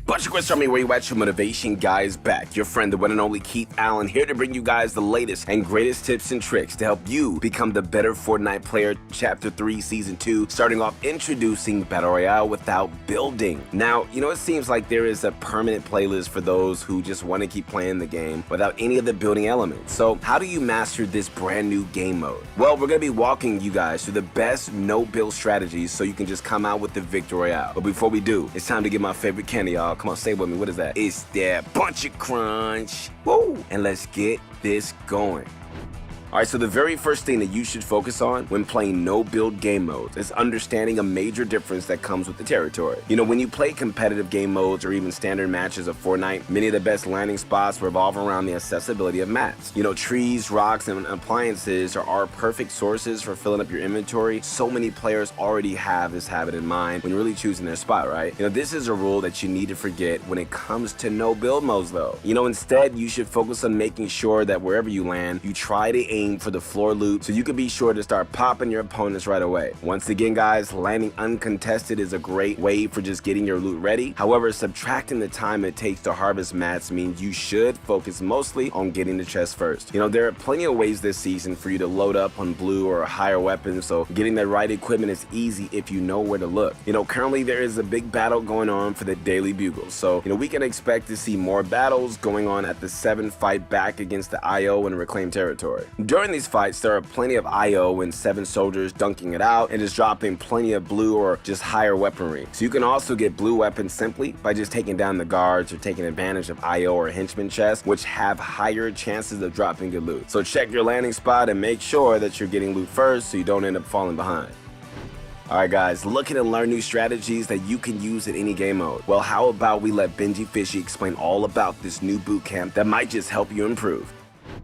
Bunch of Quest Army, where you at, your motivation guys back. Your friend, the one and only Keith Allen, here to bring you guys the latest and greatest tips and tricks to help you become the better Fortnite player. Chapter 3, Season 2, starting off introducing Battle Royale without building. Now, it seems like there is a permanent playlist for those who just want to keep playing the game without any of the building elements. So how do you master this brand new game mode? Well, we're going to be walking you guys through the best no-build strategies so you can just come out with the Victory Royale. But before we do, it's time to get my favorite candy, y'all. Come on, say it with me. What is that? It's that Bunch of Crunch. Woo! And let's get this going. Alright, so the very first thing that you should focus on when playing no-build game modes is understanding a major difference that comes with the territory. When you play competitive game modes or even standard matches of Fortnite, many of the best landing spots revolve around the accessibility of maps. Trees, rocks, and appliances are perfect sources for filling up your inventory. So many players already have this habit in mind when really choosing their spot, right? This is a rule that you need to forget when it comes to no-build modes, though. Instead, you should focus on making sure that wherever you land, you try to aim for the floor loot so you can be sure to start popping your opponents right away. Once again, guys, landing uncontested is a great way for just getting your loot ready. However, subtracting the time it takes to harvest mats means you should focus mostly on getting the chest first. There are plenty of ways this season for you to load up on blue or higher weapons, so getting the right equipment is easy if you know where to look. Currently there is a big battle going on for the daily bugles, so we can expect to see more battles going on at the 7 fight back against the IO and reclaim territory. During these fights, there are plenty of IO and 7 soldiers dunking it out and just dropping plenty of blue or just higher weaponry. So you can also get blue weapons simply by just taking down the guards or taking advantage of IO or henchman chests, which have higher chances of dropping good loot. So check your landing spot and make sure that you're getting loot first so you don't end up falling behind. Alright guys, looking to learn new strategies that you can use in any game mode? Well, how about we let Benji Fishy explain all about this new boot camp that might just help you improve.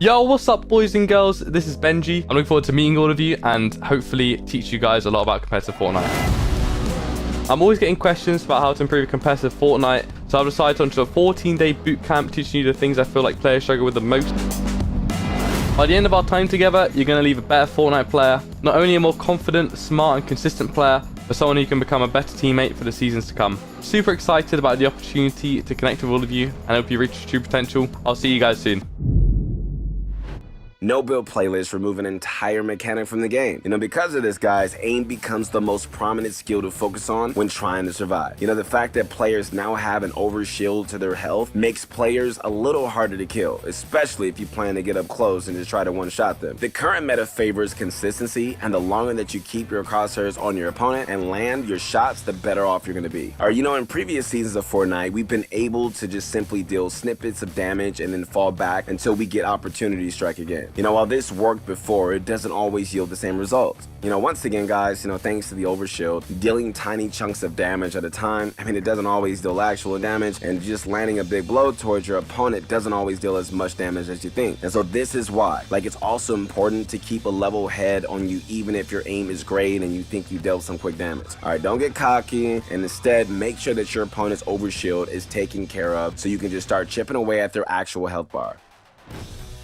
Yo, what's up, boys and girls? This is Benji. I'm looking forward to meeting all of you and hopefully teach you guys a lot about competitive Fortnite. I'm always getting questions about how to improve competitive Fortnite, so I've decided to launch a 14-day boot camp teaching you the things I feel like players struggle with the most. By the end of our time together, you're going to leave a better Fortnite player, not only a more confident, smart and consistent player, but someone who can become a better teammate for the seasons to come. Super excited about the opportunity to connect with all of you and help you reach your true potential. I'll see you guys soon. No build playlists remove an entire mechanic from the game. Because of this, guys, aim becomes the most prominent skill to focus on when trying to survive. The fact that players now have an overshield to their health makes players a little harder to kill, especially if you plan to get up close and just try to one-shot them. The current meta favors consistency, and the longer that you keep your crosshairs on your opponent and land your shots, the better off you're going to be. Or, in previous seasons of Fortnite, we've been able to just simply deal snippets of damage and then fall back until we get opportunity to strike again. While this worked before, it doesn't always yield the same results. Once again, guys, thanks to the overshield, dealing tiny chunks of damage at a time, it doesn't always deal actual damage, and just landing a big blow towards your opponent doesn't always deal as much damage as you think. And so this is why, it's also important to keep a level head on you even if your aim is great and you think you dealt some quick damage. Alright, don't get cocky, and instead make sure that your opponent's overshield is taken care of so you can just start chipping away at their actual health bar.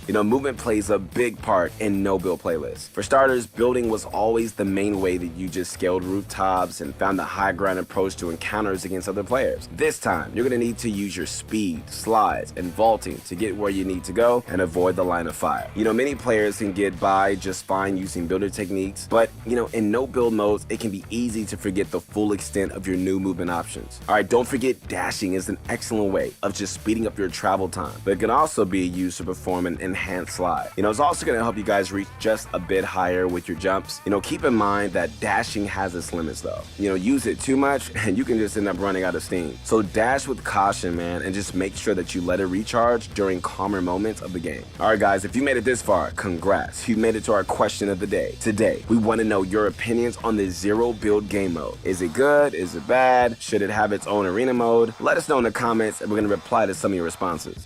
Movement plays a big part in no-build playlists. For starters, building was always the main way that you just scaled rooftops and found the high ground approach to encounters against other players. This time, you're going to need to use your speed, slides, and vaulting to get where you need to go and avoid the line of fire. Many players can get by just fine using builder techniques, but, in no-build modes, it can be easy to forget the full extent of your new movement options. Alright, don't forget dashing is an excellent way of just speeding up your travel time, but it can also be used to perform an enhanced slide. It's also going to help you guys reach just a bit higher with your jumps. Keep in mind that dashing has its limits though. Use it too much and you can just end up running out of steam. So dash with caution, man, and just make sure that you let it recharge during calmer moments of the game. Alright guys, if you made it this far, congrats. You made it to our question of the day. Today, we want to know your opinions on the zero build game mode. Is it good? Is it bad? Should it have its own arena mode? Let us know in the comments and we're going to reply to some of your responses.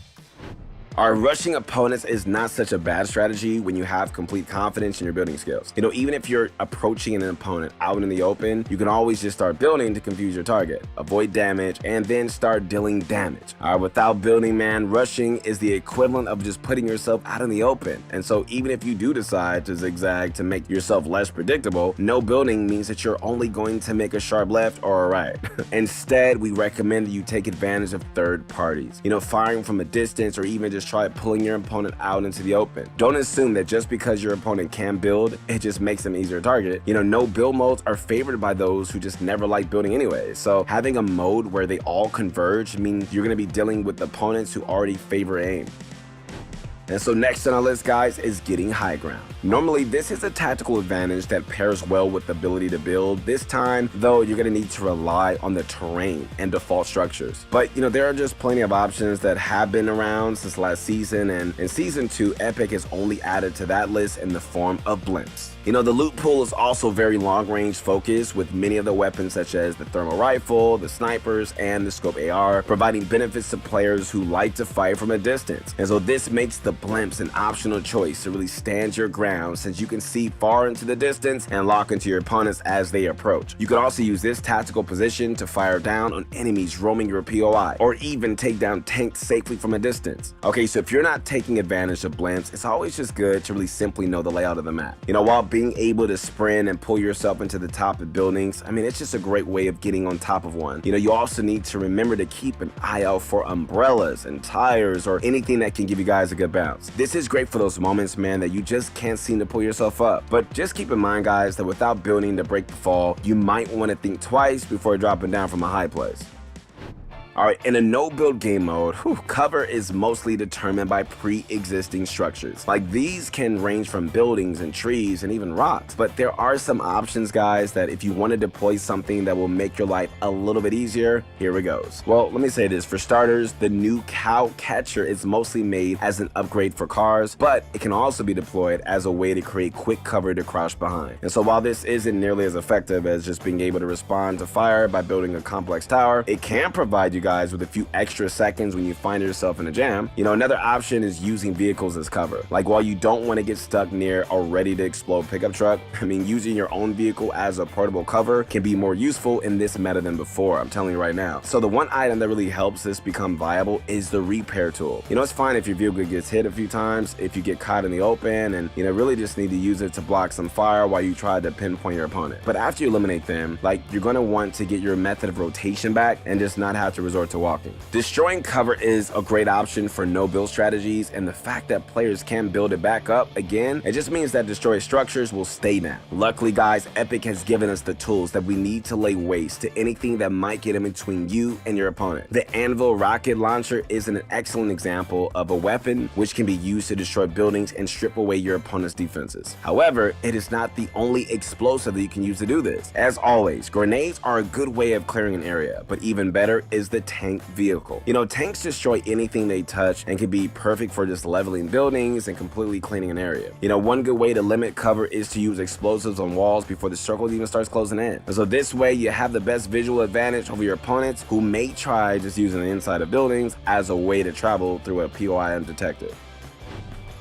Our rushing opponents is not such a bad strategy when you have complete confidence in your building skills. Even if you're approaching an opponent out in the open, you can always just start building to confuse your target, avoid damage, and then start dealing damage. Without building, man, rushing is the equivalent of just putting yourself out in the open. And so even if you do decide to zigzag to make yourself less predictable, no building means that you're only going to make a sharp left or a right. Instead, we recommend that you take advantage of third parties. Firing from a distance, or even just try pulling your opponent out into the open. Don't assume that just because your opponent can build, it just makes them easier to target. No build modes are favored by those who just never like building anyway. So having a mode where they all converge means you're going to be dealing with opponents who already favor aim. And so next on our list, guys, is getting high ground. Normally, this is a tactical advantage that pairs well with the ability to build. This time, though, you're going to need to rely on the terrain and default structures. But, there are just plenty of options that have been around since last season, and in Season 2, Epic has only added to that list in the form of blimps. The loot pool is also very long-range focused, with many of the weapons such as the thermal rifle, the snipers, and the scope AR, providing benefits to players who like to fight from a distance. And so this makes the blimps an optional choice to really stand your ground, since you can see far into the distance and lock into your opponents as they approach. You can also use this tactical position to fire down on enemies roaming your POI, or even take down tanks safely from a distance. Okay, so if you're not taking advantage of blimps, it's always just good to really simply know the layout of the map. While being able to sprint and pull yourself into the top of buildings, it's just a great way of getting on top of one. You also need to remember to keep an eye out for umbrellas and tires, or anything that can give you guys a good bounce. This is great for those moments, man, that you just can't seem to pull yourself up. But just keep in mind, guys, that without building to break the fall, you might want to think twice before dropping down from a high place. Alright, in a no-build game mode, cover is mostly determined by pre-existing structures. Like, these can range from buildings and trees and even rocks. But there are some options, guys, that if you want to deploy something that will make your life a little bit easier, here it goes. Well, let me say this. For starters, the new cow catcher is mostly made as an upgrade for cars, but it can also be deployed as a way to create quick cover to crouch behind. And so while this isn't nearly as effective as just being able to respond to fire by building a complex tower, it can provide you guys with a few extra seconds when you find yourself in a jam. Another option is using vehicles as cover. Like, while you don't want to get stuck near a ready to explode pickup truck, using your own vehicle as a portable cover can be more useful in this meta than before, I'm telling you right now. So the one item that really helps this become viable is the repair tool. It's fine if your vehicle gets hit a few times, if you get caught in the open, and really just need to use it to block some fire while you try to pinpoint your opponent. But after you eliminate them, you're going to want to get your method of rotation back and just not have to resort to walking. Destroying cover is a great option for no build strategies, and the fact that players can build it back up again, it just means that destroyed structures will stay down. Luckily, guys, Epic has given us the tools that we need to lay waste to anything that might get in between you and your opponent. The Anvil rocket launcher is an excellent example of a weapon which can be used to destroy buildings and strip away your opponent's defenses. However, it is not the only explosive that you can use to do this. As always, grenades are a good way of clearing an area, but even better is the tank vehicle. Tanks destroy anything they touch and can be perfect for just leveling buildings and completely cleaning an area. One good way to limit cover is to use explosives on walls before the circle even starts closing in. And so this way you have the best visual advantage over your opponents, who may try just using the inside of buildings as a way to travel through a POI undetected.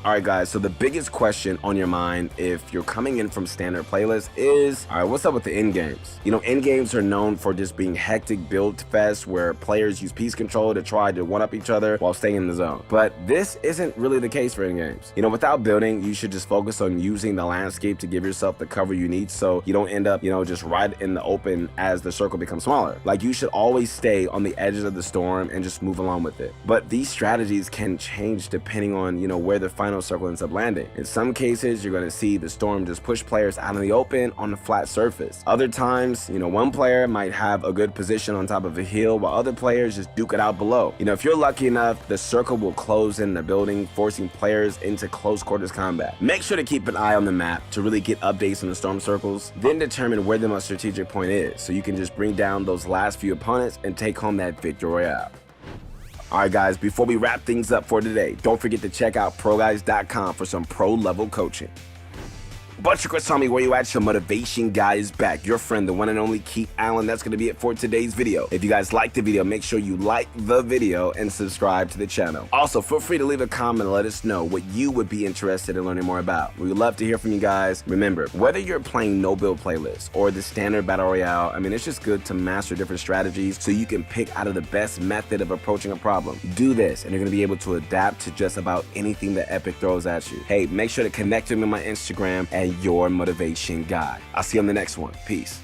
Alright guys, so the biggest question on your mind if you're coming in from standard playlists is, alright, what's up with the end games? End games are known for just being hectic build fest where players use piece control to try to one-up each other while staying in the zone. But this isn't really the case for end games. Without building, you should just focus on using the landscape to give yourself the cover you need, so you don't end up, just right in the open as the circle becomes smaller. You should always stay on the edges of the storm and just move along with it. But these strategies can change depending on, where the final circle ends up landing. In some cases, you're going to see the storm just push players out in the open on a flat surface. Other times, one player might have a good position on top of a hill while other players just duke it out below. If you're lucky enough, the circle will close in the building, forcing players into close quarters combat. Make sure to keep an eye on the map to really get updates on the storm circles, then determine where the most strategic point is, so you can just bring down those last few opponents and take home that victory royale. Alright guys, before we wrap things up for today, don't forget to check out ProGuys.com for some pro level coaching. But TRUQUES, tell me where you at. Your motivation guy is back. Your friend, the one and only Keith Allen. That's going to be it for today's video. If you guys liked the video, make sure you like the video and subscribe to the channel. Also, feel free to leave a comment and let us know what you would be interested in learning more about. We would love to hear from you guys. Remember, whether you're playing no build playlists or the standard battle royale, I mean, it's just good to master different strategies so you can pick out of the best method of approaching a problem. Do this and you're going to be able to adapt to just about anything that Epic throws at you. Hey, make sure to connect with me on my Instagram and your motivation guy. I'll see you on the next one. Peace.